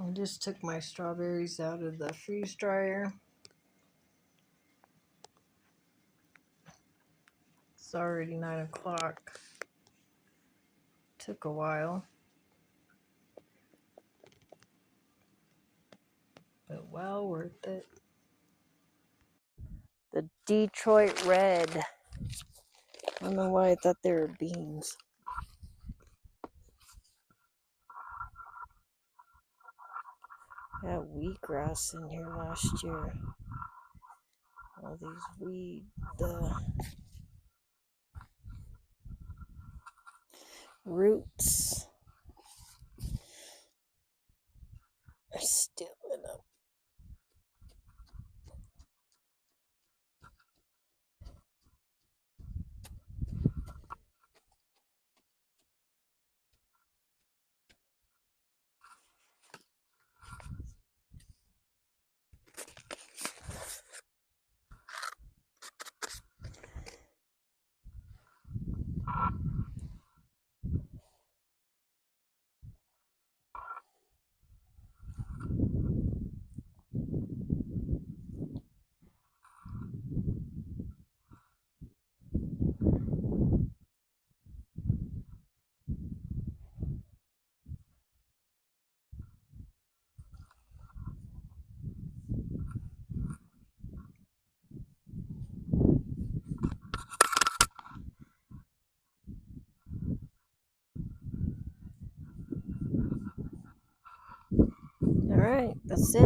I just took my strawberries out of the freeze dryer. It's already 9 o'clock. Took a while. But well worth it. The Detroit Red. I don't know why I thought they were beans. I had wheatgrass in here last year. All these the roots are still in them. Alright, that's it.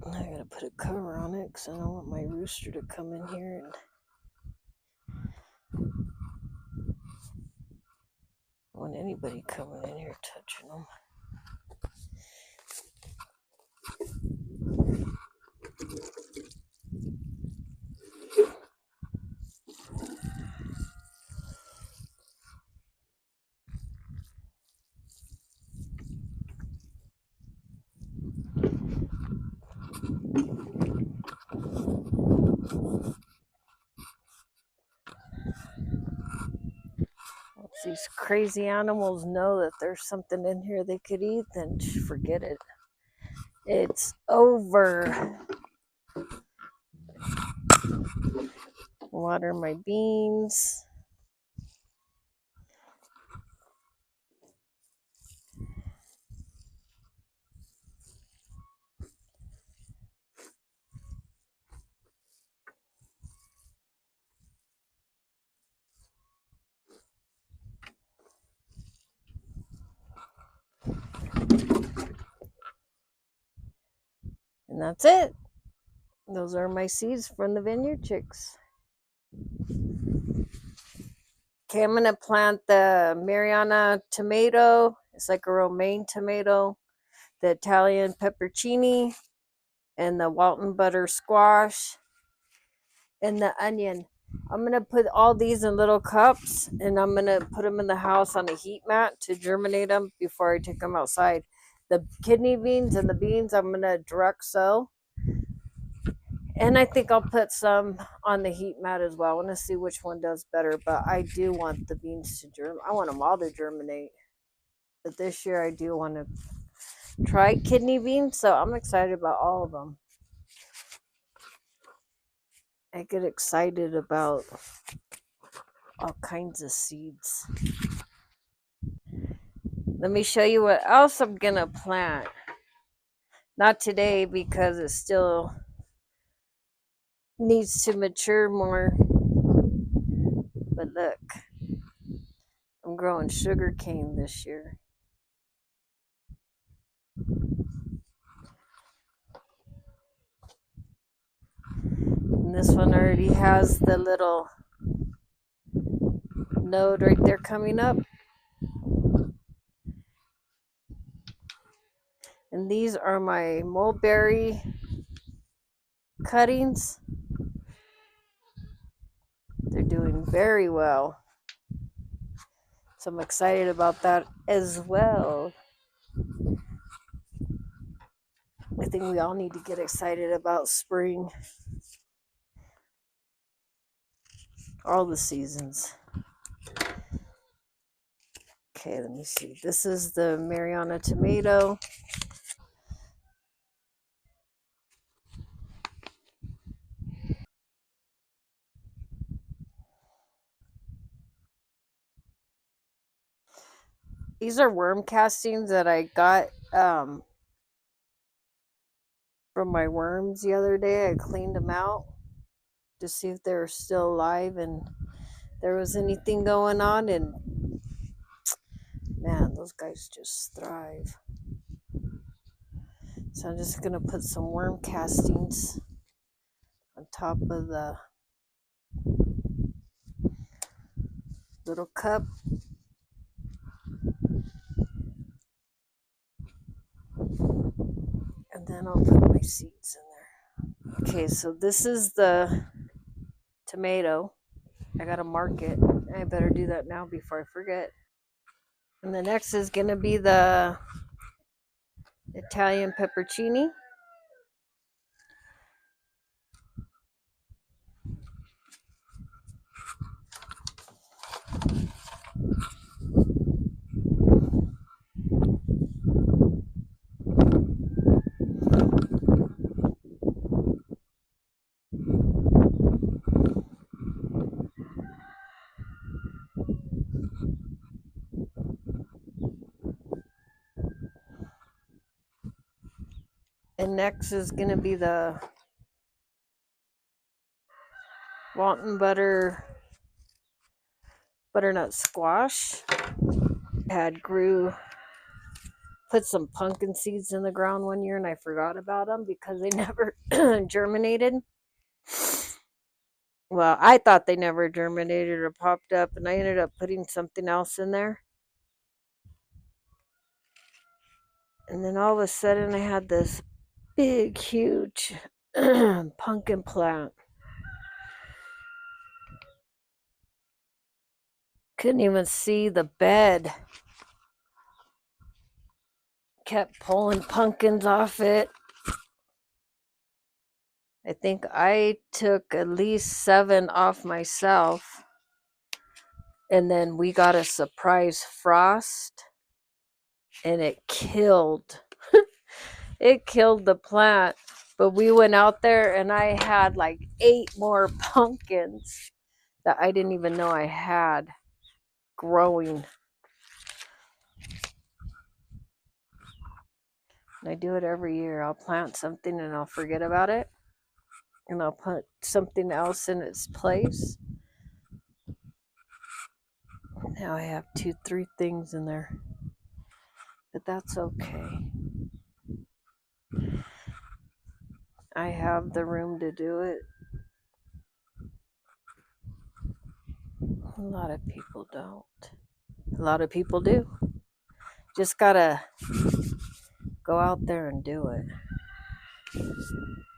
I gotta put a cover on it because I don't want my rooster to come in here and want anybody coming in here touching them. Once these crazy animals know that there's something in here they could eat, then forget it. It's over. Water my beans. And that's it. Those are my seeds from the Vineyard Chicks. Okay, I'm going to plant the Mariana tomato. It's like a romaine tomato. The Italian peppercini. And the Walton butter squash. And the onion. I'm going to put all these in little cups. And I'm going to put them in the house on a heat mat to germinate them before I take them outside. The kidney beans and the beans I'm going to direct sow. And I think I'll put some on the heat mat as well. I want to see which one does better. But I do want the beans to germinate. I want them all to germinate. But this year I do want to try kidney beans. So I'm excited about all of them. I get excited about all kinds of seeds. Let me show you what else I'm going to plant. Not today because it still needs to mature more. But look, I'm growing sugar cane this year. And this one already has the little node right there coming up. And these are my mulberry cuttings. They're doing very well. So I'm excited about that as well. I think we all need to get excited about spring. All the seasons. Okay, let me see. This is the Mariana tomato. These are worm castings that I got from my worms the other day. I cleaned them out to see if they were still alive and there was anything going on. And man, those guys just thrive. So I'm just gonna put some worm castings on top of the little cup. And then I'll put my seeds in there. Okay, so this is the tomato. I gotta mark it. I better do that now before I forget. And the next is gonna be the Italian peppercini. And next is gonna be the Walton butternut squash. Had put some pumpkin seeds in the ground one year and I forgot about them because they never germinated. Well, I thought they never germinated or popped up, and I ended up putting something else in there. And then all of a sudden, I had this big, huge pumpkin plant. Couldn't even see the bed. Kept pulling pumpkins off it. I think I took at least 7 off myself. And then we got a surprise frost and it killed the plant. But we went out there and I had like 8 more pumpkins that I didn't even know I had growing. And I do it every year. I'll plant something and I'll forget about it. And I'll put something else in its place. Now I have 3 things in there. But that's okay. I have the room to do it. A lot of people don't. A lot of people do. Just gotta go out there and do it.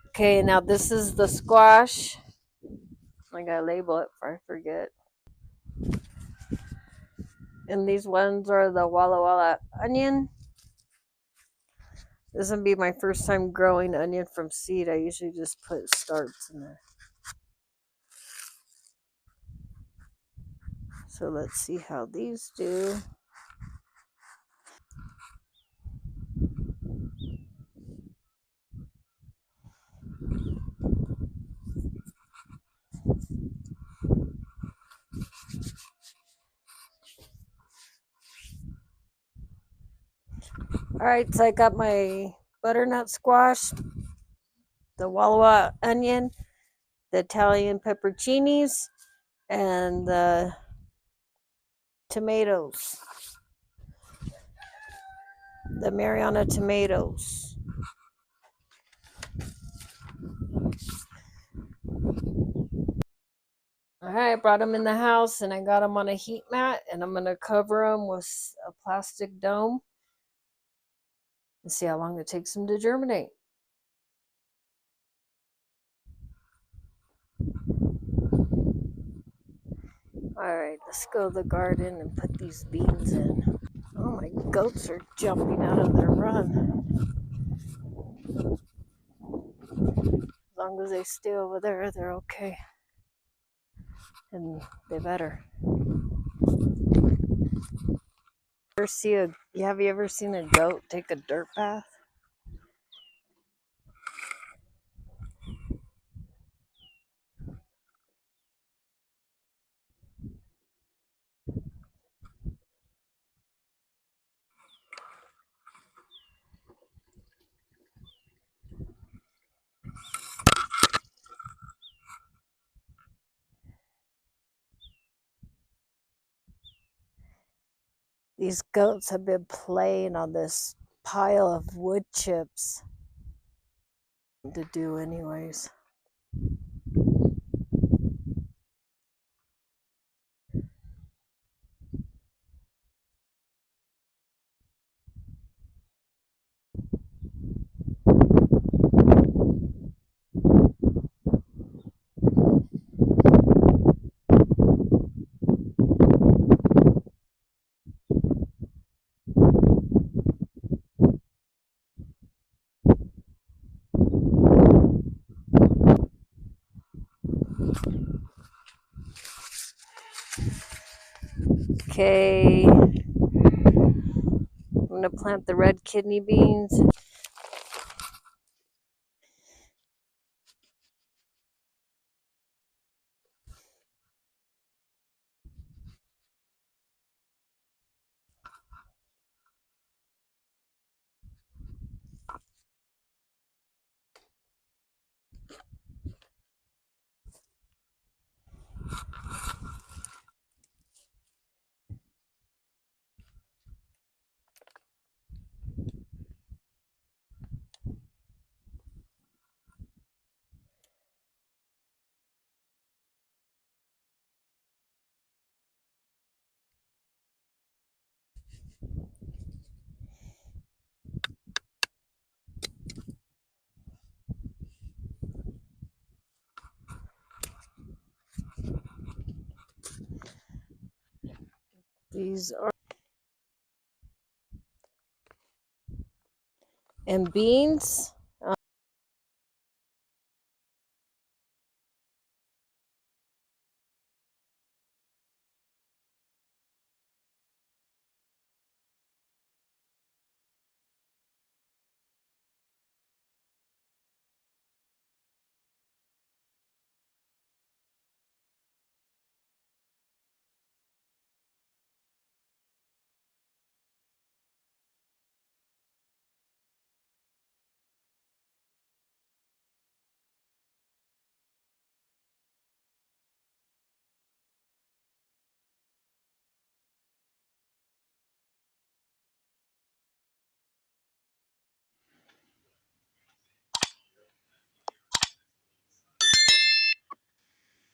Okay, now this is the squash. I gotta label it before I forget. And these ones are the Walla Walla onion. This will be my first time growing onion from seed. I usually just put starts in there. So let's see how these do. All right, so I got my butternut squash, the Walla Walla onion, the Italian pepperoncinis, and the tomatoes, the Mariana tomatoes. All right, I brought them in the house and I got them on a heat mat and I'm going to cover them with a plastic dome and see how long it takes them to germinate. All right, let's go to the garden and put these beans in. Oh, my goats are jumping out of their run. As long as they stay over there, they're okay. And they better. Have you ever seen a goat take a dirt bath? These goats have been playing on this pile of wood chips to do anyways. Okay, I'm gonna plant the red kidney beans. These are and beans.